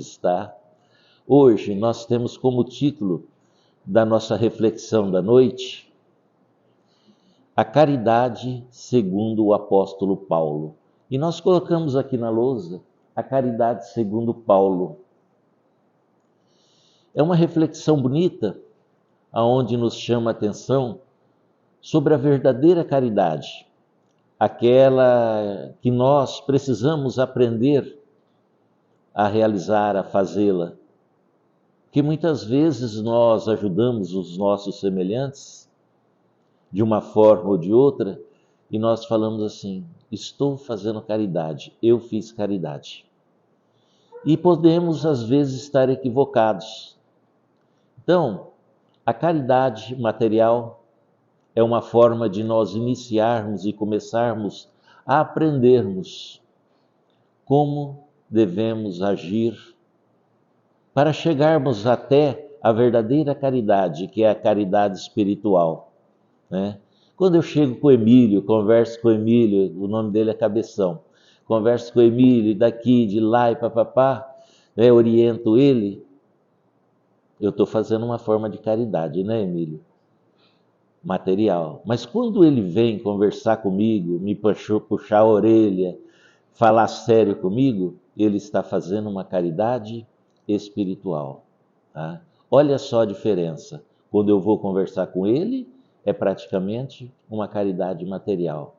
está. Hoje nós temos como título da nossa reflexão da noite a caridade segundo o apóstolo Paulo. E nós colocamos aqui na lousa a caridade segundo Paulo. É uma reflexão bonita, aonde nos chama a atenção sobre a verdadeira caridade, aquela que nós precisamos aprender a realizar, a fazê-la. Que muitas vezes nós ajudamos os nossos semelhantes de uma forma ou de outra e nós falamos assim: estou fazendo caridade, eu fiz caridade. E podemos às vezes estar equivocados. Então, a caridade material é uma forma de nós iniciarmos e começarmos a aprendermos como devemos agir para chegarmos até a verdadeira caridade, que é a caridade espiritual, né? Quando eu chego com o Emílio, converso com o Emílio, o nome dele é Cabeção, converso com o Emílio daqui, de lá e papapá, né, oriento ele, eu estou fazendo uma forma de caridade, né, Emílio? Material. Mas quando ele vem conversar comigo, me puxar a orelha, falar sério comigo, ele está fazendo uma caridade espiritual. Tá? Olha só a diferença. Quando eu vou conversar com ele, é praticamente uma caridade material.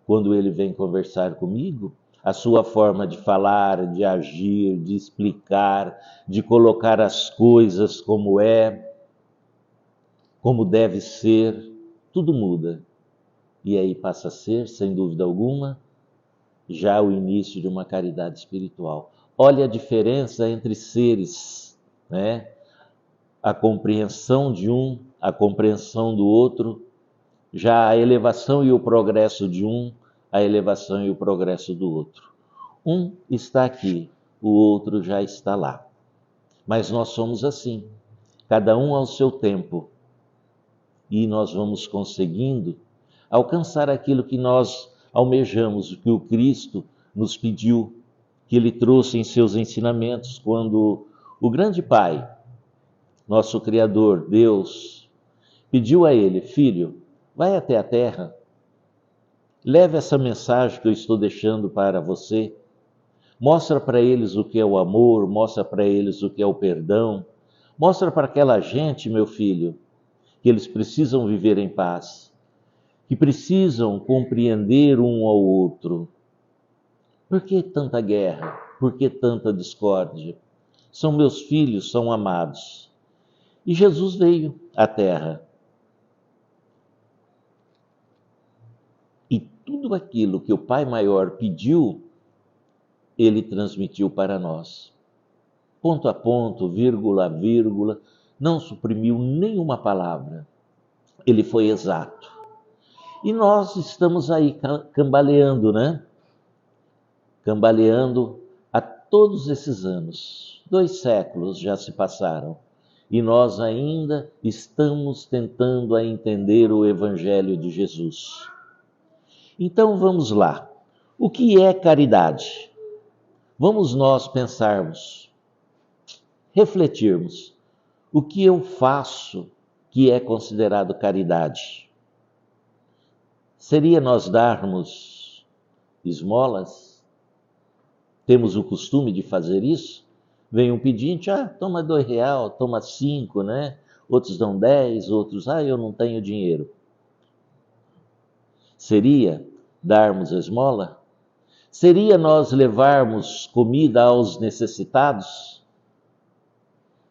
Quando ele vem conversar comigo, a sua forma de falar, de agir, de explicar, de colocar as coisas como é, como deve ser, tudo muda. E aí passa a ser, sem dúvida alguma, já o início de uma caridade espiritual. Olha a diferença entre seres, né? A compreensão de um, a compreensão do outro, já a elevação e o progresso de um, a elevação e o progresso do outro. Um está aqui, o outro já está lá. Mas nós somos assim, cada um ao seu tempo. E nós vamos conseguindo alcançar aquilo que nós almejamos, o que o Cristo nos pediu, que Ele trouxe em seus ensinamentos, quando o grande Pai, nosso Criador, Deus, pediu a Ele: filho, vai até a terra, leve essa mensagem que eu estou deixando para você, mostra para eles o que é o amor, mostra para eles o que é o perdão, mostra para aquela gente, meu filho, que eles precisam viver em paz, que precisam compreender um ao outro. Por que tanta guerra? Por que tanta discórdia? São meus filhos, são amados. E Jesus veio à Terra. E tudo aquilo que o Pai Maior pediu, Ele transmitiu para nós. Ponto a ponto, vírgula a vírgula, não suprimiu nenhuma palavra. Ele foi exato. E nós estamos aí cambaleando, né? Cambaleando há todos esses anos. 2 séculos já se passaram. E nós ainda estamos tentando a entender o Evangelho de Jesus. Então vamos lá. O que é caridade? Vamos nós pensarmos, refletirmos. O que eu faço que é considerado caridade? Seria nós darmos esmolas? Temos o costume de fazer isso? Vem um pedinte, toma R$2, toma 5, né? Outros dão 10, outros, eu não tenho dinheiro. Seria darmos esmola? Seria nós levarmos comida aos necessitados?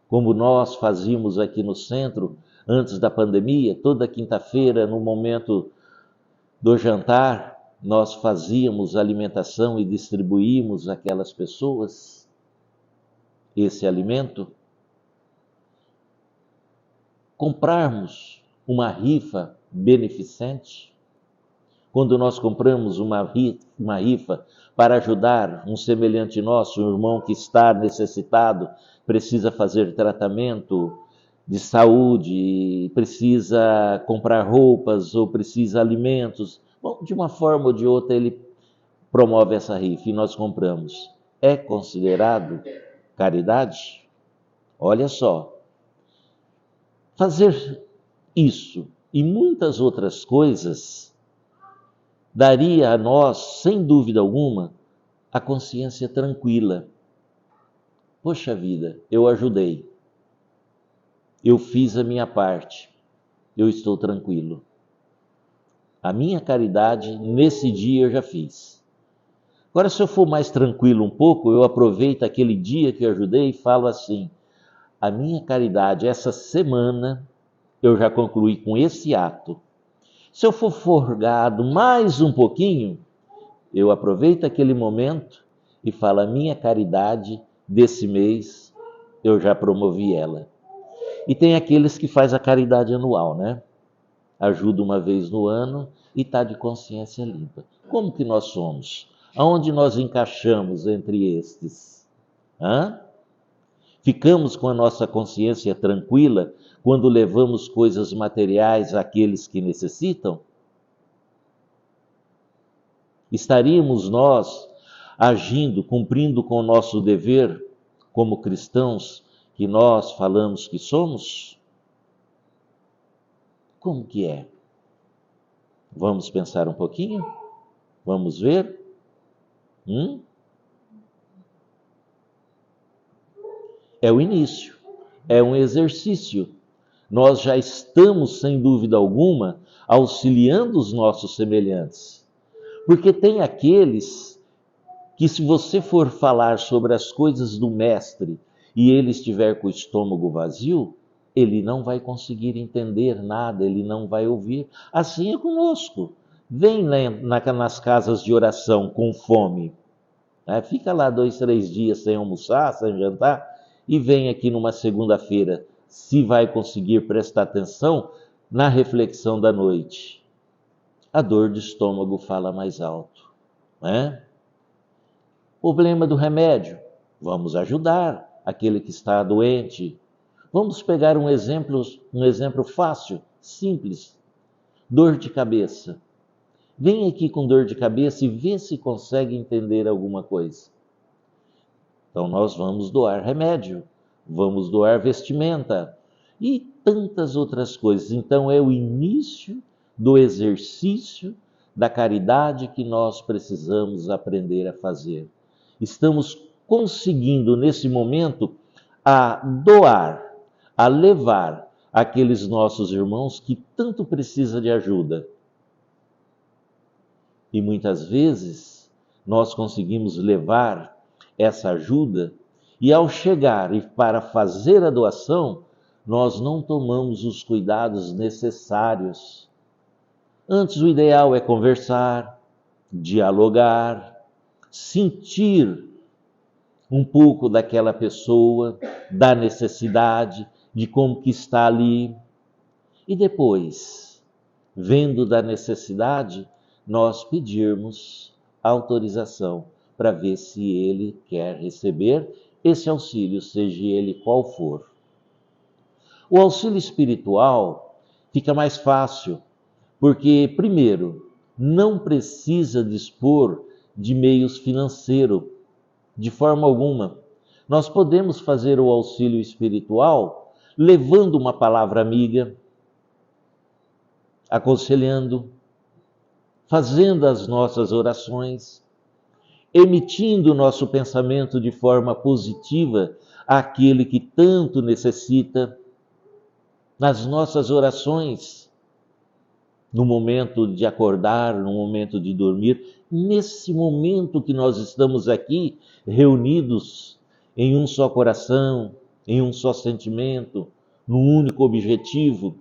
Como nós fazíamos aqui no centro, antes da pandemia, toda quinta-feira, no momento do jantar, nós fazíamos alimentação e distribuímos àquelas pessoas esse alimento. Comprarmos uma rifa beneficente. Quando nós compramos uma rifa para ajudar um semelhante nosso, um irmão que está necessitado, precisa fazer tratamento de saúde, precisa comprar roupas ou precisa alimentos. Bom, de uma forma ou de outra ele promove essa rifa e nós compramos. É considerado caridade? Olha só, fazer isso e muitas outras coisas daria a nós, sem dúvida alguma, a consciência tranquila. Poxa vida, eu ajudei, eu fiz a minha parte, eu estou tranquilo. A minha caridade, nesse dia, eu já fiz. Agora, se eu for mais tranquilo um pouco, eu aproveito aquele dia que eu ajudei e falo assim: a minha caridade, essa semana, eu já concluí com esse ato. Se eu for forgado mais um pouquinho, eu aproveito aquele momento e falo: a minha caridade desse mês, eu já promovi ela. E tem aqueles que faz a caridade anual, né? Ajuda uma vez no ano e está de consciência limpa. Como que nós somos? Aonde nós encaixamos entre estes? Hã? Ficamos com a nossa consciência tranquila quando levamos coisas materiais àqueles que necessitam? Estaríamos nós agindo, cumprindo com o nosso dever como cristãos que nós falamos que somos? Como que é? Vamos pensar um pouquinho? Vamos ver? É o início, é um exercício. Nós já estamos, sem dúvida alguma, auxiliando os nossos semelhantes. Porque tem aqueles que, se você for falar sobre as coisas do Mestre e ele estiver com o estômago vazio, ele não vai conseguir entender nada, ele não vai ouvir. Assim é conosco. Vem nas casas de oração com fome, né? Fica lá 2, 3 dias sem almoçar, sem jantar, e vem aqui numa segunda-feira, se vai conseguir prestar atenção na reflexão da noite. A dor de estômago fala mais alto, né? Problema do remédio, vamos ajudar aquele que está doente. Vamos pegar um exemplo fácil, simples. Dor de cabeça. Vem aqui com dor de cabeça e vê se consegue entender alguma coisa. Então nós vamos doar remédio, vamos doar vestimenta e tantas outras coisas. Então é o início do exercício da caridade que nós precisamos aprender a fazer. Estamos conseguindo nesse momento a doar, a levar aqueles nossos irmãos que tanto precisam de ajuda. E muitas vezes nós conseguimos levar essa ajuda e ao chegar e para fazer a doação, nós não tomamos os cuidados necessários. Antes, o ideal é conversar, dialogar, sentir um pouco daquela pessoa, da necessidade, de como que está ali. E depois, vendo da necessidade, nós pedirmos autorização para ver se ele quer receber esse auxílio, seja ele qual for. O auxílio espiritual fica mais fácil, porque, primeiro, não precisa dispor de meios financeiros, de forma alguma. Nós podemos fazer o auxílio espiritual levando uma palavra amiga, aconselhando, fazendo as nossas orações, emitindo o nosso pensamento de forma positiva àquele que tanto necessita, nas nossas orações, no momento de acordar, no momento de dormir, nesse momento que nós estamos aqui reunidos em um só coração, em um só sentimento, num único objetivo,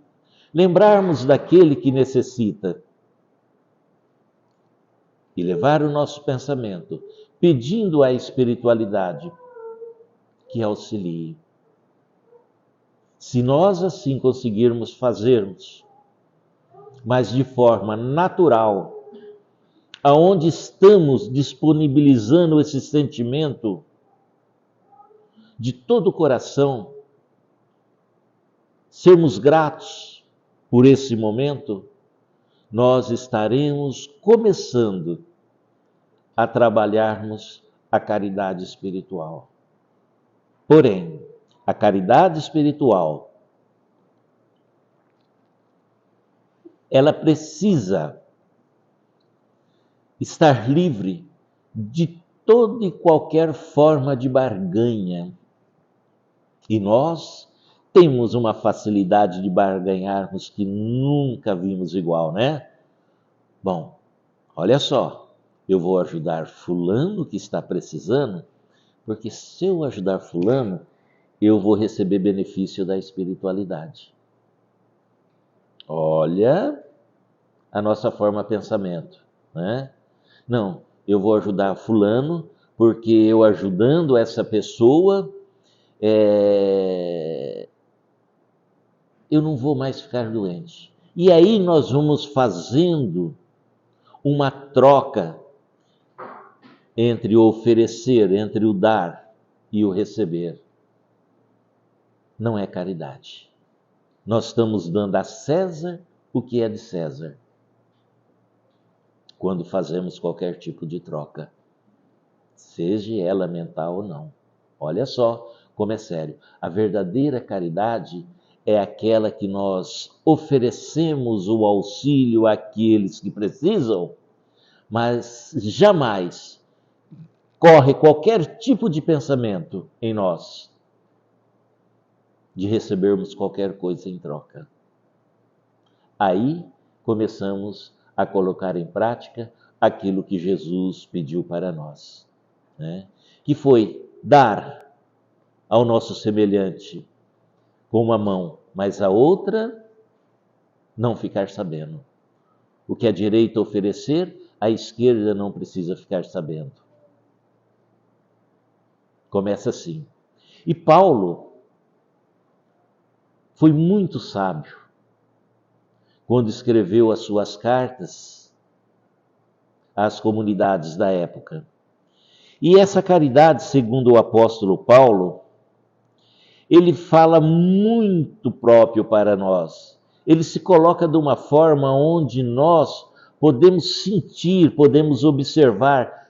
lembrarmos daquele que necessita e levar o nosso pensamento pedindo à espiritualidade que auxilie. Se nós assim conseguirmos fazermos, mas de forma natural, aonde estamos disponibilizando esse sentimento de todo o coração, sermos gratos por esse momento, nós estaremos começando a trabalharmos a caridade espiritual. Porém, a caridade espiritual, ela precisa estar livre de toda e qualquer forma de barganha. E nós temos uma facilidade de barganharmos que nunca vimos igual, né? Bom, olha só, eu vou ajudar fulano que está precisando, porque se eu ajudar fulano, eu vou receber benefício da espiritualidade. Olha a nossa forma de pensamento, né? Não, eu vou ajudar fulano, porque eu ajudando essa pessoa, eu não vou mais ficar doente. E aí nós vamos fazendo uma troca entre o oferecer, entre o dar e o receber. Não é caridade. Nós estamos dando a César o que é de César, quando fazemos qualquer tipo de troca, seja ela mental ou não. Olha só como é sério. A verdadeira caridade é aquela que nós oferecemos o auxílio àqueles que precisam, mas jamais corre qualquer tipo de pensamento em nós de recebermos qualquer coisa em troca. Aí começamos a colocar em prática aquilo que Jesus pediu para nós, né? Que foi dar ao nosso semelhante com uma mão, mas a outra não ficar sabendo. O que a direita oferecer, a esquerda não precisa ficar sabendo. Começa assim. E Paulo foi muito sábio quando escreveu as suas cartas às comunidades da época. E essa caridade, segundo o apóstolo Paulo, ele fala muito próprio para nós. Ele se coloca de uma forma onde nós podemos sentir, podemos observar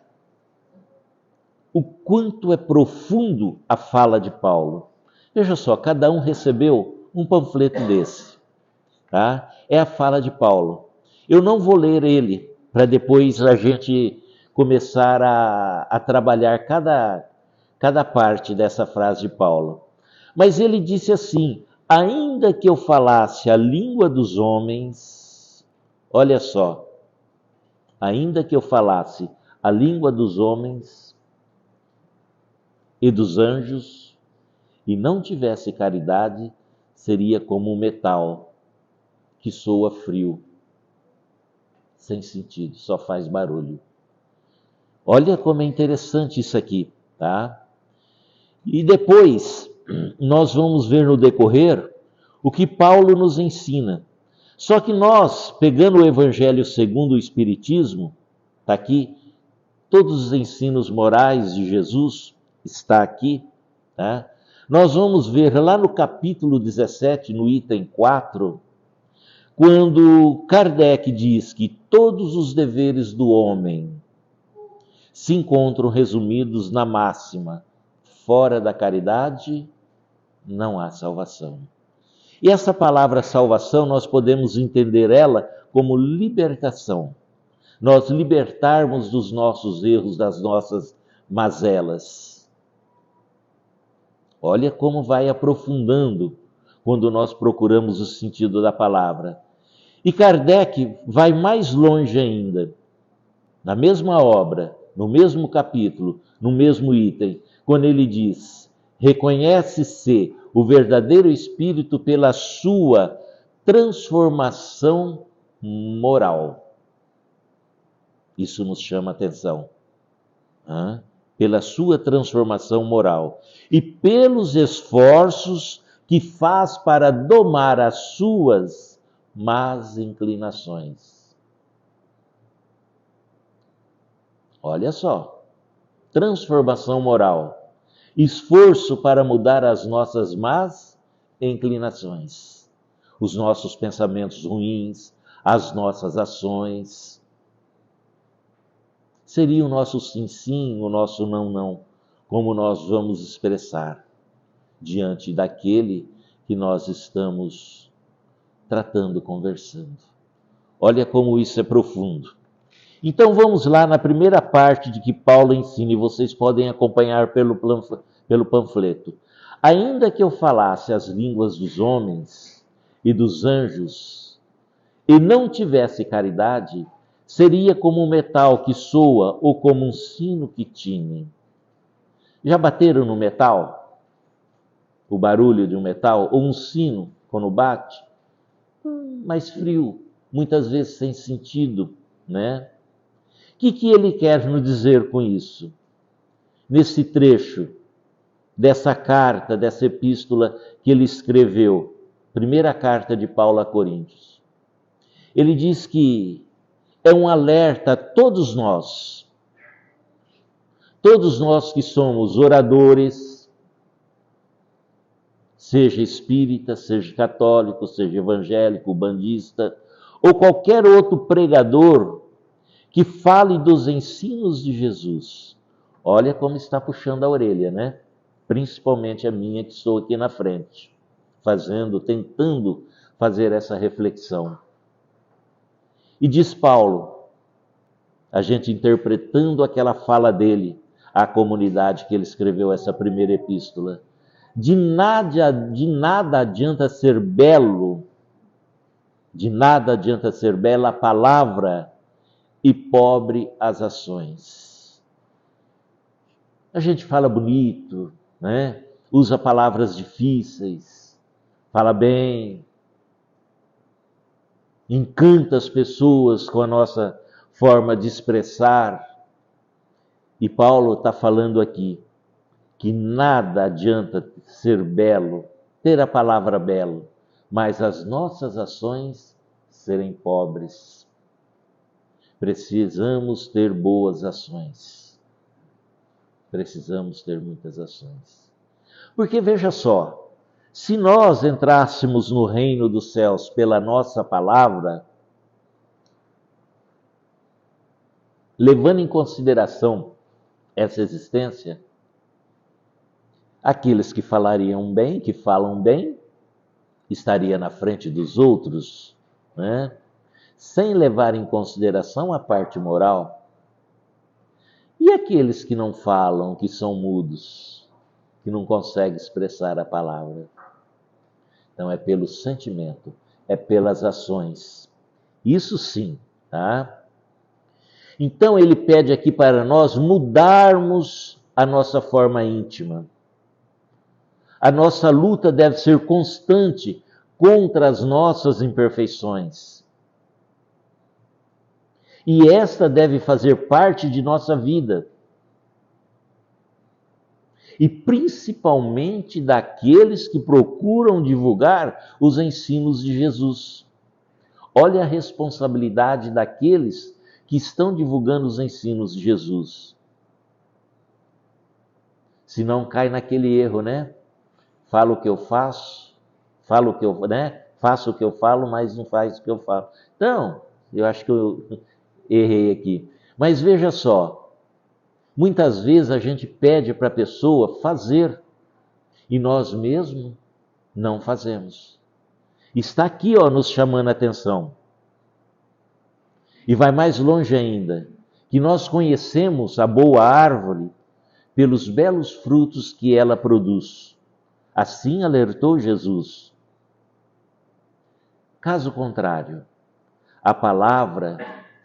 o quanto é profundo a fala de Paulo. Veja só, cada um recebeu um panfleto desse, tá? É a fala de Paulo. Eu não vou ler ele, para depois a gente começar a trabalhar cada parte dessa frase de Paulo. Mas ele disse assim: ainda que eu falasse a língua dos homens, olha só, ainda que eu falasse a língua dos homens e dos anjos, e não tivesse caridade, seria como um metal que soa frio, sem sentido, só faz barulho. Olha como é interessante isso aqui, tá? E depois nós vamos ver no decorrer o que Paulo nos ensina. Só que nós, pegando o Evangelho segundo o Espiritismo, está aqui, todos os ensinos morais de Jesus está aqui, tá? Nós vamos ver lá no capítulo 17, no item 4, quando Kardec diz que todos os deveres do homem se encontram resumidos na máxima: fora da caridade não há salvação. E essa palavra salvação, nós podemos entender ela como libertação. Nós libertarmos dos nossos erros, das nossas mazelas. Olha como vai aprofundando quando nós procuramos o sentido da palavra. E Kardec vai mais longe ainda. Na mesma obra, no mesmo capítulo, no mesmo item, quando ele diz: reconhece-se o verdadeiro espírito pela sua transformação moral. Isso nos chama atenção. Pela sua transformação moral e pelos esforços que faz para domar as suas más inclinações. Olha só, transformação moral, esforço para mudar as nossas más inclinações, os nossos pensamentos ruins, as nossas ações. Seria o nosso sim, sim, o nosso não, não, como nós vamos expressar. diante daquele que nós estamos tratando, conversando. Olha como isso é profundo. Então vamos lá na primeira parte de que Paulo ensina, e vocês podem acompanhar pelo panfleto. Ainda que eu falasse as línguas dos homens e dos anjos, e não tivesse caridade, seria como um metal que soa ou como um sino que tine. Já bateram no metal? O barulho de um metal? Ou um sino, quando bate? Mais frio, muitas vezes sem sentido, né? O que ele quer nos dizer com isso? Nesse trecho dessa carta, dessa epístola que ele escreveu, primeira carta de Paulo a Coríntios. Ele diz que é um alerta a todos nós que somos oradores, seja espírita, seja católico, seja evangélico, bandista, ou qualquer outro pregador que fale dos ensinos de Jesus. Olha como está puxando a orelha, né? Principalmente a minha, que estou aqui na frente, tentando fazer essa reflexão. E diz Paulo, a gente interpretando aquela fala dele à comunidade que ele escreveu essa primeira epístola, de nada adianta ser belo, de nada adianta ser bela a palavra e pobre as ações. A gente fala bonito, né? Usa palavras difíceis, fala bem, encanta as pessoas com a nossa forma de expressar. E Paulo está falando aqui que nada adianta ser belo, ter a palavra belo, mas as nossas ações serem pobres. Precisamos ter boas ações. Precisamos ter muitas ações. Porque veja só, se nós entrássemos no reino dos céus pela nossa palavra, levando em consideração essa existência, aqueles que falariam bem, que falam bem, estaria na frente dos outros, né? Sem levar em consideração a parte moral. E aqueles que não falam, que são mudos, que não conseguem expressar a palavra? Então é pelo sentimento, é pelas ações. Isso sim, tá? Então ele pede aqui para nós mudarmos a nossa forma íntima. A nossa luta deve ser constante contra as nossas imperfeições. E esta deve fazer parte de nossa vida. E principalmente daqueles que procuram divulgar os ensinos de Jesus. Olha a responsabilidade daqueles que estão divulgando os ensinos de Jesus. Se não cai naquele erro, né? Falo o que eu faço, faço o que eu falo, mas não faz o que eu falo. Então, eu acho que eu errei aqui. Mas veja só, muitas vezes a gente pede para a pessoa fazer e nós mesmos não fazemos. Está aqui, nos chamando a atenção. E vai mais longe ainda, que nós conhecemos a boa árvore pelos belos frutos que ela produz. Assim alertou Jesus. Caso contrário, a palavra,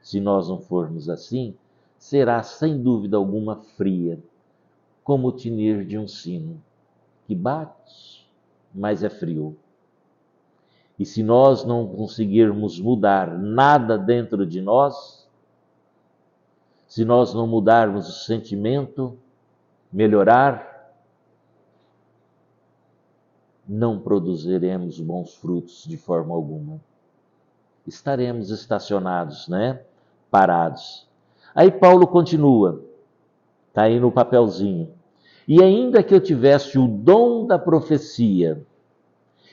se nós não formos assim, será sem dúvida alguma fria, como o tinir de um sino, que bate, mas é frio. E se nós não conseguirmos mudar nada dentro de nós, se nós não mudarmos o sentimento, melhorar, não produziremos bons frutos de forma alguma. Estaremos estacionados, né? Parados. Aí Paulo continua, está aí no papelzinho. E ainda que eu tivesse o dom da profecia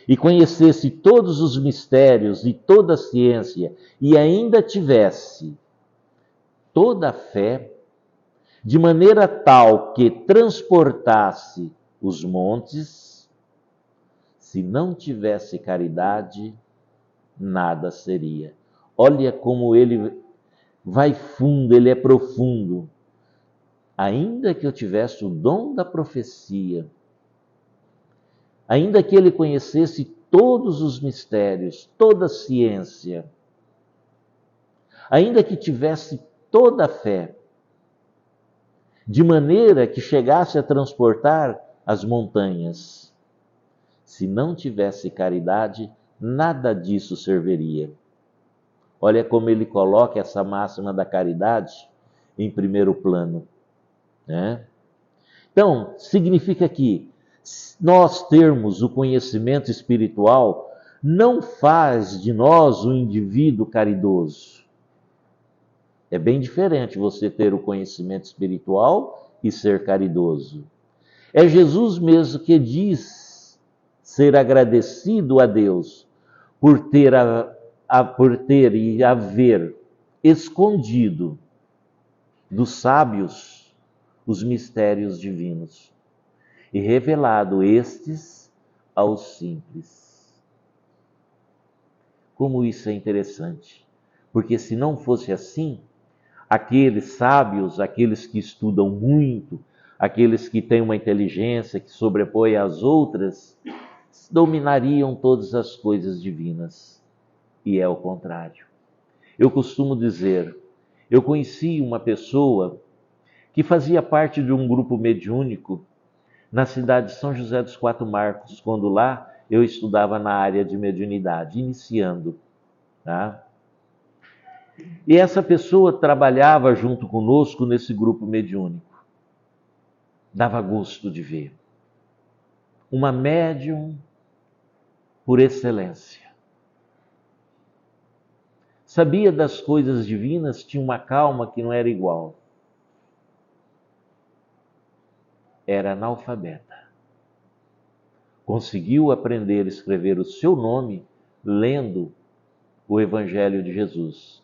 e conhecesse todos os mistérios e toda a ciência, e ainda tivesse toda a fé, de maneira tal que transportasse os montes, Se não tivesse caridade, nada seria. Olha como ele vai fundo, ele é profundo. Ainda que eu tivesse o dom da profecia, ainda que ele conhecesse todos os mistérios, toda a ciência, ainda que tivesse toda a fé, de maneira que chegasse a transportar as montanhas, se não tivesse caridade, nada disso serviria. Olha como ele coloca essa máxima da caridade em primeiro plano, né? Então, significa que nós termos o conhecimento espiritual não faz de nós um indivíduo caridoso. É bem diferente você ter o conhecimento espiritual e ser caridoso. É Jesus mesmo que diz ser agradecido a Deus por ter e haver escondido dos sábios os mistérios divinos e revelado estes aos simples. Como isso é interessante, porque se não fosse assim, aqueles sábios, aqueles que estudam muito, aqueles que têm uma inteligência que sobrepõe às outras, dominariam todas as coisas divinas. E é o contrário. Eu costumo dizer, eu conheci uma pessoa que fazia parte de um grupo mediúnico na cidade de São José dos Quatro Marcos, quando lá eu estudava na área de mediunidade, iniciando, tá? E essa pessoa trabalhava junto conosco nesse grupo mediúnico. Dava gosto de ver. Uma médium por excelência. Sabia das coisas divinas, tinha uma calma que não era igual. Era analfabeta. Conseguiu aprender a escrever o seu nome lendo o Evangelho de Jesus,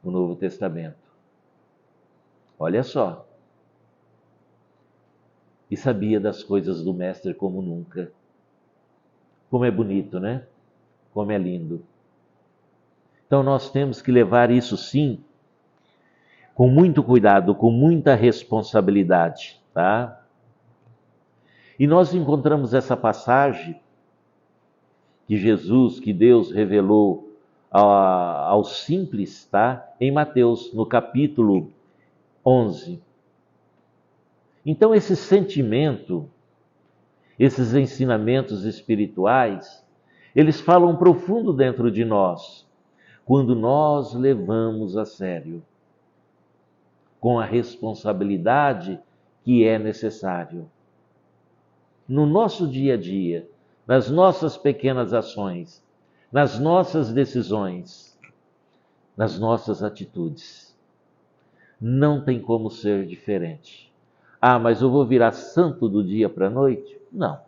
o Novo Testamento. Olha só. E sabia das coisas do Mestre como nunca. Como é bonito, né? Como é lindo. Então nós temos que levar isso sim com muito cuidado, com muita responsabilidade, tá? E nós encontramos essa passagem que Jesus, que Deus revelou aos simples, tá? Em Mateus, no capítulo 11. Então esse sentimento, esses ensinamentos espirituais, eles falam profundo dentro de nós, quando nós levamos a sério, com a responsabilidade que é necessário. No nosso dia a dia, nas nossas pequenas ações, nas nossas decisões, nas nossas atitudes. Não tem como ser diferente. Ah, mas eu vou virar santo do dia para a noite? Não.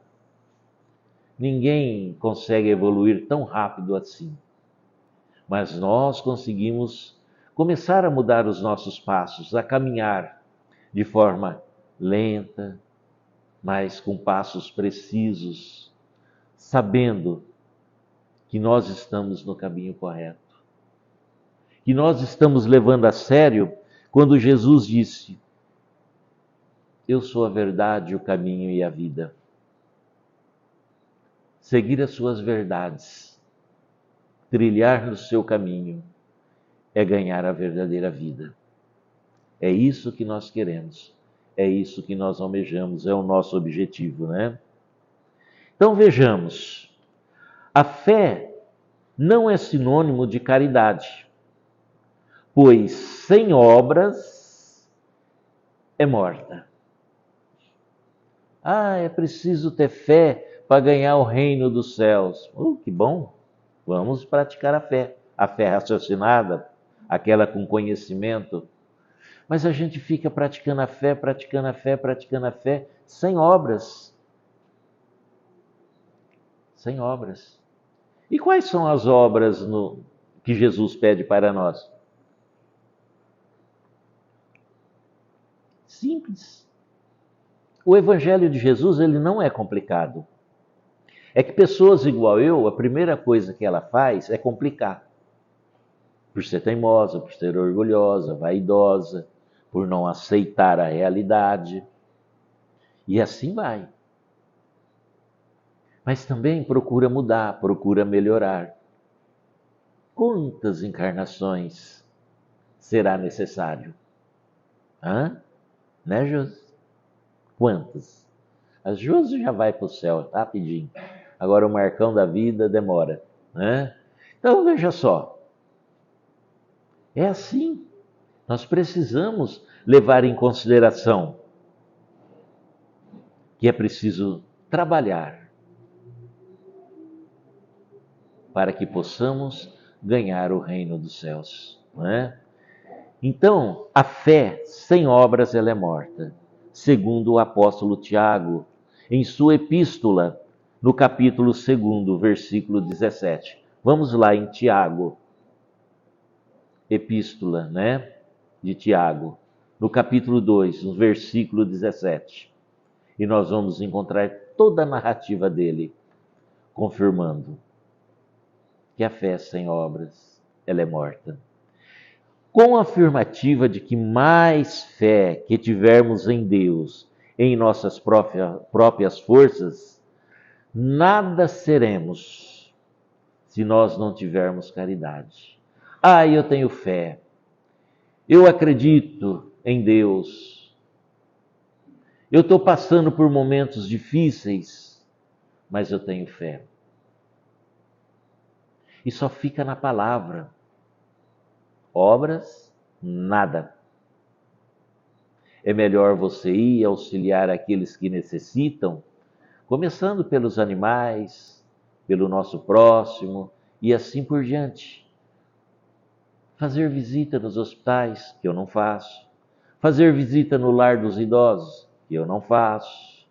Ninguém consegue evoluir tão rápido assim. Mas nós conseguimos começar a mudar os nossos passos, a caminhar de forma lenta, mas com passos precisos, sabendo que nós estamos no caminho correto. Que nós estamos levando a sério quando Jesus disse: eu sou a verdade, o caminho e a vida. Seguir as suas verdades, trilhar no seu caminho, é ganhar a verdadeira vida. É isso que nós queremos, é isso que nós almejamos, é o nosso objetivo, né? Então vejamos, a fé não é sinônimo de caridade, pois sem obras é morta. Ah, é preciso ter fé para ganhar o reino dos céus. Que bom! Vamos praticar a fé raciocinada, aquela com conhecimento. Mas a gente fica praticando a fé, praticando a fé, praticando a fé, sem obras. Sem obras. E quais são as obras que Jesus pede para nós? Simples. O Evangelho de Jesus, ele não é complicado. É que pessoas igual eu, a primeira coisa que ela faz é complicar. Por ser teimosa, por ser orgulhosa, vaidosa, por não aceitar a realidade. E assim vai. Mas também procura mudar, procura melhorar. Quantas encarnações será necessário? Hã? Né, Josi? Quantas? A Josi já vai para o céu rapidinho. Agora o Marcão da vida demora. Né? Então veja só. É assim. Nós precisamos levar em consideração que é preciso trabalhar para que possamos ganhar o reino dos céus. Não é? Então, a fé sem obras ela é morta, segundo o apóstolo Tiago, em sua epístola, no capítulo 2, versículo 17. Vamos lá em Tiago, epístola, né, de Tiago, no capítulo 2, no versículo 17. E nós vamos encontrar toda a narrativa dele, confirmando que a fé sem obras ela é morta. Com a afirmativa de que mais fé que tivermos em Deus, em nossas próprias forças, nada seremos se nós não tivermos caridade. Eu tenho fé, eu acredito em Deus, eu estou passando por momentos difíceis, mas eu tenho fé. E só fica na palavra. Obras, nada. É melhor você ir auxiliar aqueles que necessitam, começando pelos animais, pelo nosso próximo e assim por diante. Fazer visita nos hospitais, que eu não faço. Fazer visita no lar dos idosos, que eu não faço.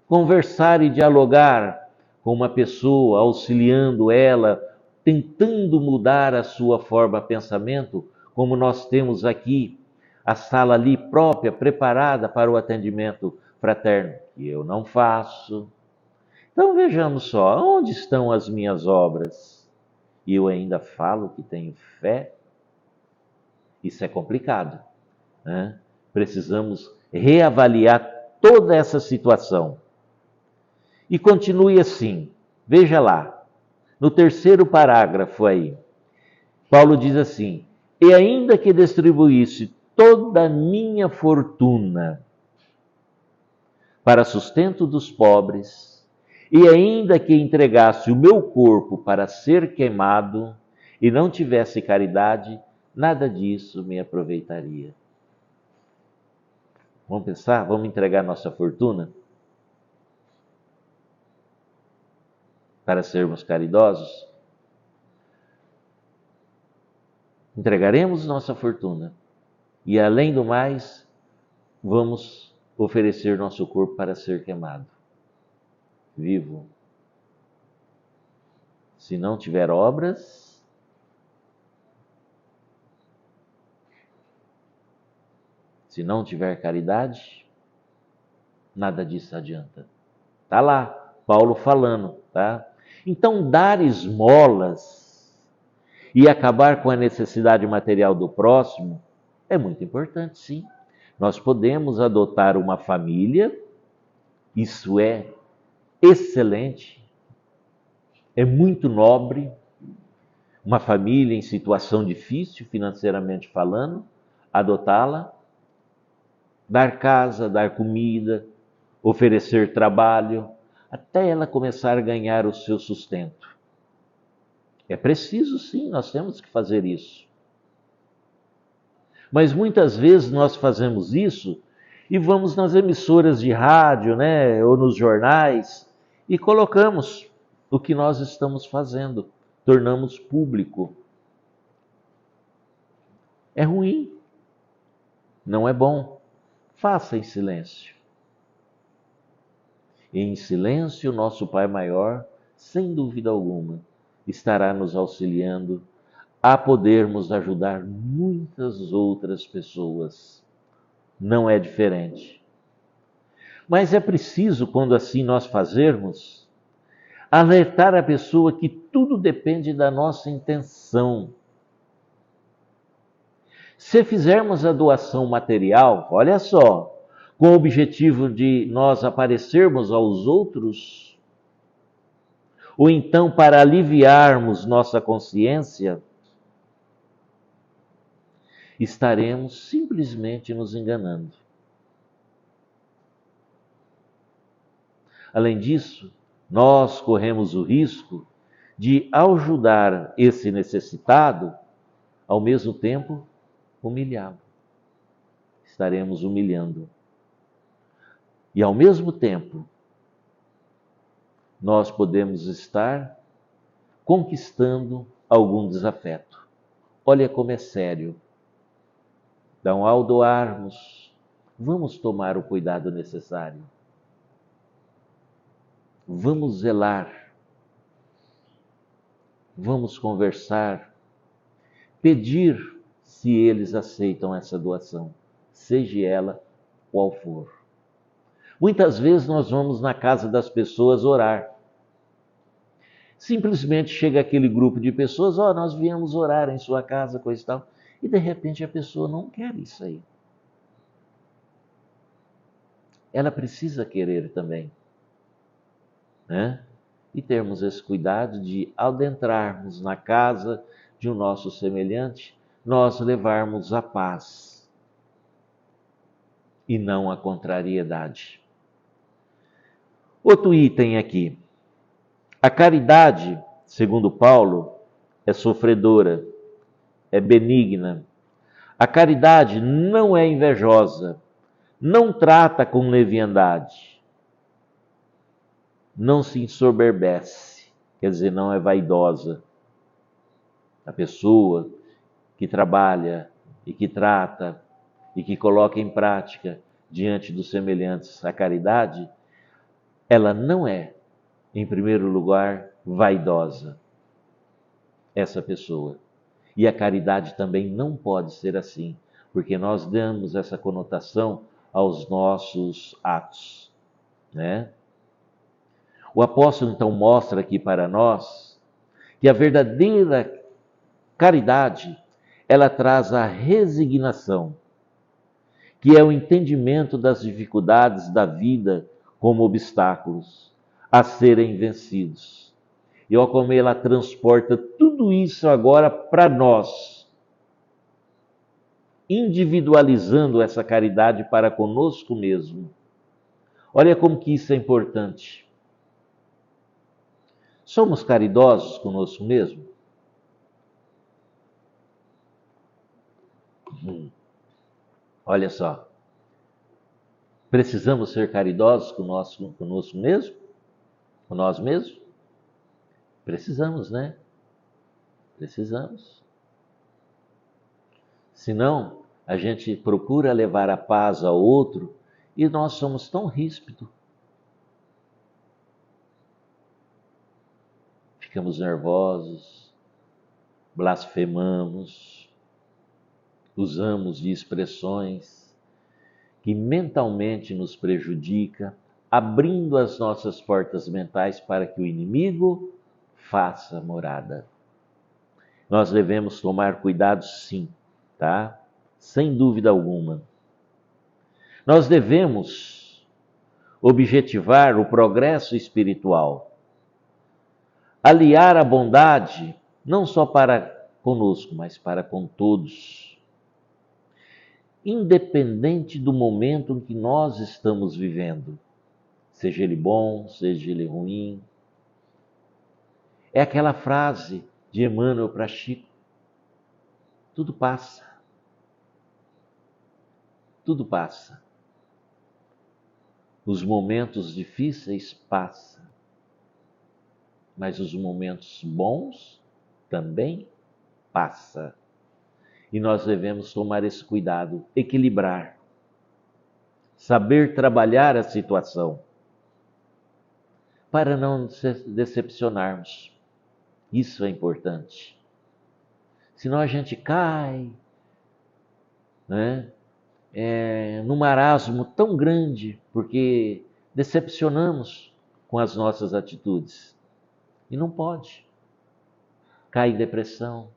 Conversar e dialogar com uma pessoa, auxiliando ela, tentando mudar a sua forma de pensamento, como nós temos aqui a sala ali própria, preparada para o atendimento fraterno, que eu não faço. Então vejamos só, onde estão as minhas obras? E eu ainda falo que tenho fé? Isso é complicado, né? Precisamos reavaliar toda essa situação. E continue assim, veja lá, no terceiro parágrafo aí, Paulo diz assim: e ainda que distribuísse toda a minha fortuna para sustento dos pobres, e ainda que entregasse o meu corpo para ser queimado, e não tivesse caridade, nada disso me aproveitaria. Vamos pensar? Vamos entregar nossa fortuna para sermos caridosos? Entregaremos nossa fortuna e, além do mais, vamos oferecer nosso corpo para ser queimado, vivo. Se não tiver obras, se não tiver caridade, nada disso adianta. Está lá, Paulo falando, tá? Então, dar esmolas e acabar com a necessidade material do próximo é muito importante, sim. Nós podemos adotar uma família, isso é excelente, é muito nobre, uma família em situação difícil, financeiramente falando, adotá-la, dar casa, dar comida, oferecer trabalho, até ela começar a ganhar o seu sustento. É preciso, sim, nós temos que fazer isso. Mas muitas vezes nós fazemos isso e vamos nas emissoras de rádio, né, ou nos jornais e colocamos o que nós estamos fazendo, tornamos público. É ruim, não é bom. Faça em silêncio. E em silêncio, nosso Pai Maior, sem dúvida alguma, estará nos auxiliando a podermos ajudar muitas outras pessoas. Não é diferente. Mas é preciso, quando assim nós fazermos, Alertar a pessoa que tudo depende da nossa intenção. Se fizermos a doação material, olha só, com o objetivo de nós aparecermos aos outros, ou então para aliviarmos nossa consciência, estaremos simplesmente nos enganando. Além disso, nós corremos o risco de ajudar esse necessitado, ao mesmo tempo humilhá-lo. Estaremos humilhando. E ao mesmo tempo, nós podemos estar conquistando algum desafeto. Olha como é sério. Então, ao doarmos, vamos tomar o cuidado necessário. Vamos zelar. Vamos conversar. Pedir se eles aceitam essa doação, seja ela qual for. Muitas vezes nós vamos na casa das pessoas orar. Simplesmente chega aquele grupo de pessoas, nós viemos orar em sua casa, coisa e tal, e de repente a pessoa não quer isso aí. Ela precisa querer também, né? E termos esse cuidado de, ao adentrarmos na casa de um nosso semelhante, nós levarmos a paz e não a contrariedade. Outro item aqui. A caridade, segundo Paulo, é sofredora, é benigna. A caridade não é invejosa, não trata com leviandade, não se ensoberbece, quer dizer, não é vaidosa. A pessoa que trabalha e que trata e que coloca em prática diante dos semelhantes a caridade, ela não é, em primeiro lugar, vaidosa, essa pessoa. E a caridade também não pode ser assim, porque nós damos essa conotação aos nossos atos, né? O apóstolo então mostra aqui para nós que a verdadeira caridade, ela traz a resignação, que é o entendimento das dificuldades da vida como obstáculos a serem vencidos. E olha como ela transporta tudo isso agora para nós, individualizando essa caridade para conosco mesmo. Olha como que isso é importante. Somos caridosos conosco mesmo? Olha só. Precisamos ser caridosos conosco mesmo? Com nós mesmos? Precisamos, né? Precisamos. Senão, a gente procura levar a paz ao outro e nós somos tão ríspidos. Ficamos nervosos, blasfemamos, usamos de expressões que mentalmente nos prejudica, abrindo as nossas portas mentais para que o inimigo faça morada. Nós devemos tomar cuidado, sim, tá? Sem dúvida alguma. Nós devemos objetivar o progresso espiritual, aliar a bondade não só para conosco, mas para com todos. Independente do momento em que nós estamos vivendo, seja ele bom, seja ele ruim. É aquela frase de Emmanuel para Chico: tudo passa. Tudo passa. Os momentos difíceis passam, mas os momentos bons também passam. E nós devemos tomar esse cuidado, equilibrar, saber trabalhar a situação, para não nos decepcionarmos. Isso é importante. Senão a gente cai, né, num marasmo tão grande, porque decepcionamos com as nossas atitudes. E não pode. Cai em depressão.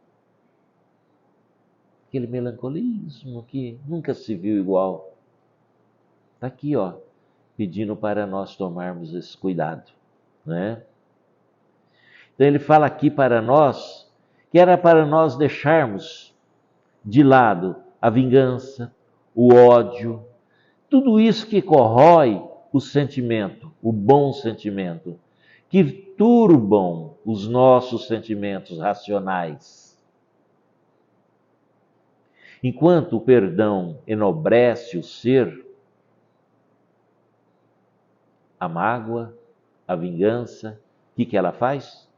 Aquele melancolismo que nunca se viu igual. Está aqui, ó, pedindo para nós tomarmos esse cuidado, né? Então ele fala aqui para nós que era para nós deixarmos de lado a vingança, o ódio, tudo isso que corrói o sentimento, o bom sentimento, que turbam os nossos sentimentos racionais. Enquanto o perdão enobrece o ser, a mágoa, a vingança, o que ela faz?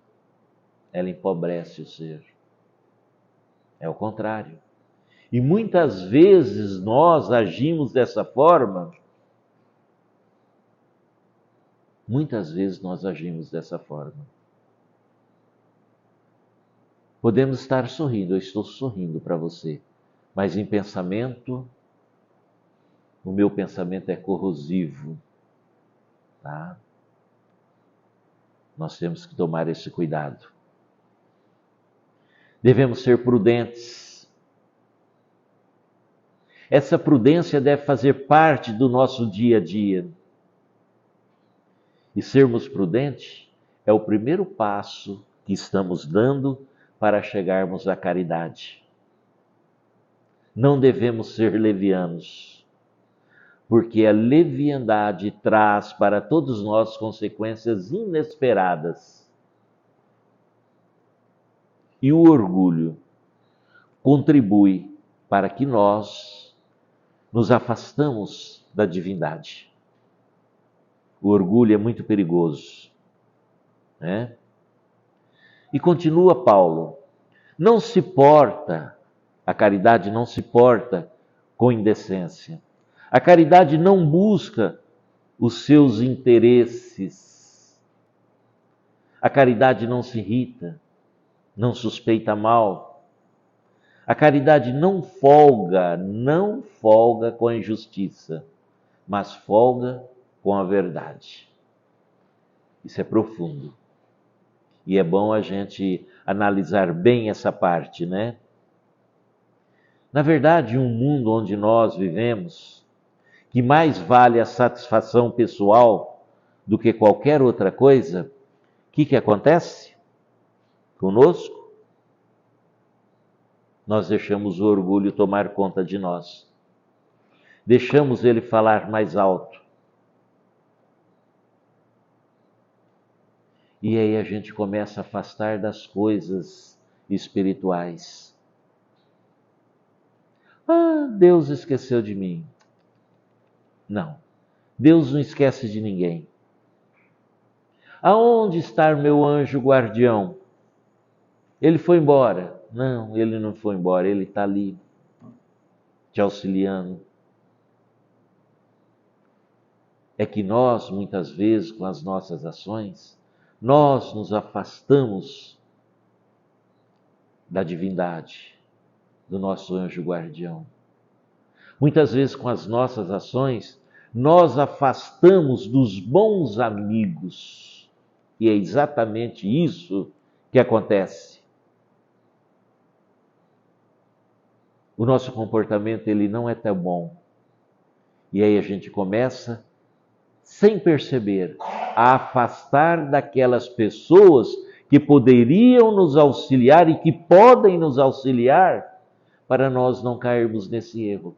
Ela empobrece o ser. É o contrário. E muitas vezes nós agimos dessa forma. Muitas vezes nós agimos dessa forma. Podemos estar sorrindo, eu estou sorrindo para você, mas em pensamento, o meu pensamento é corrosivo, tá? Nós temos que tomar esse cuidado. Devemos ser prudentes. Essa prudência deve fazer parte do nosso dia a dia. E sermos prudentes é o primeiro passo que estamos dando para chegarmos à caridade. Não devemos ser levianos, porque a leviandade traz para todos nós consequências inesperadas. E o orgulho contribui para que nós nos afastamos da divindade. O orgulho é muito perigoso, né? E continua Paulo, a caridade não se porta com indecência. A caridade não busca os seus interesses. A caridade não se irrita, não suspeita mal. A caridade não folga com a injustiça, mas folga com a verdade. Isso é profundo. E é bom a gente analisar bem essa parte, né? Na verdade, um mundo onde nós vivemos, que mais vale a satisfação pessoal do que qualquer outra coisa, o que acontece conosco? Nós deixamos o orgulho tomar conta de nós. Deixamos ele falar mais alto. E aí a gente começa a afastar das coisas espirituais. Ah, Deus esqueceu de mim. Não, Deus não esquece de ninguém. Aonde está o meu anjo guardião? Ele foi embora. Não, ele não foi embora, ele está ali, te auxiliando. É que nós, muitas vezes, com as nossas ações, nós nos afastamos da divindade, do nosso anjo guardião. Muitas vezes, com as nossas ações, nós afastamos dos bons amigos. E é exatamente isso que acontece. O nosso comportamento ele não é tão bom. E aí a gente começa, sem perceber, a afastar daquelas pessoas que poderiam nos auxiliar e que podem nos auxiliar para nós não cairmos nesse erro.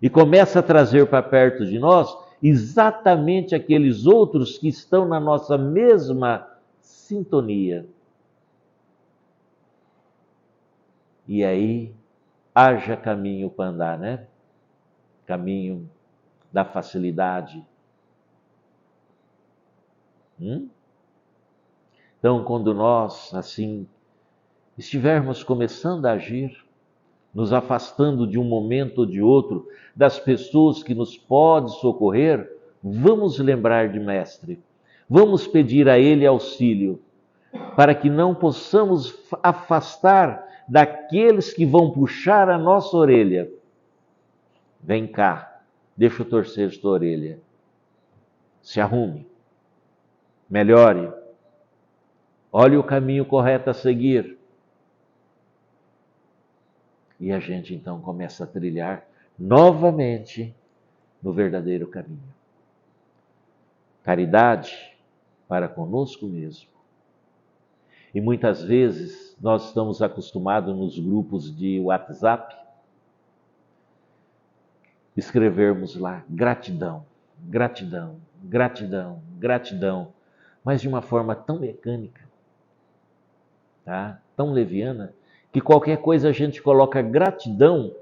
E começa a trazer para perto de nós exatamente aqueles outros que estão na nossa mesma sintonia. E aí, haja caminho para andar, né? Caminho da facilidade. Então, quando nós, assim, estivermos começando a agir, nos afastando de um momento ou de outro, das pessoas que nos podem socorrer, vamos lembrar de Mestre. Vamos pedir a Ele auxílio, para que não possamos afastar daqueles que vão puxar a nossa orelha. Vem cá, deixa eu torcer esta orelha. Se arrume. melhore, olhe o caminho correto a seguir. E a gente então começa a trilhar novamente no verdadeiro caminho. Caridade para conosco mesmo. E muitas vezes nós estamos acostumados nos grupos de WhatsApp escrevermos lá gratidão, gratidão, gratidão, gratidão, mas de uma forma tão mecânica, tá? Tão leviana, que qualquer coisa a gente coloca gratidão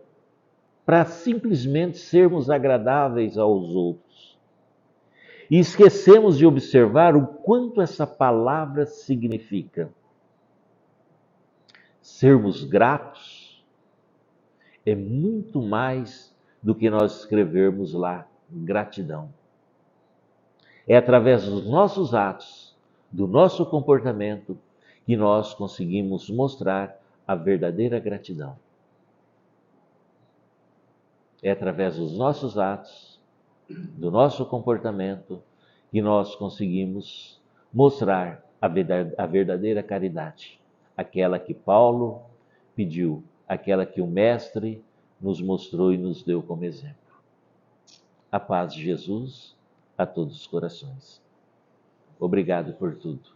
para simplesmente sermos agradáveis aos outros. E esquecemos de observar o quanto essa palavra significa. Sermos gratos é muito mais do que nós escrevermos lá gratidão. É através dos nossos atos, do nosso comportamento, que nós conseguimos mostrar a verdadeira gratidão. É através dos nossos atos, do nosso comportamento, que nós conseguimos mostrar a verdadeira caridade. Aquela que Paulo pediu, aquela que o Mestre nos mostrou e nos deu como exemplo. A paz de Jesus a todos os corações. Obrigado por tudo.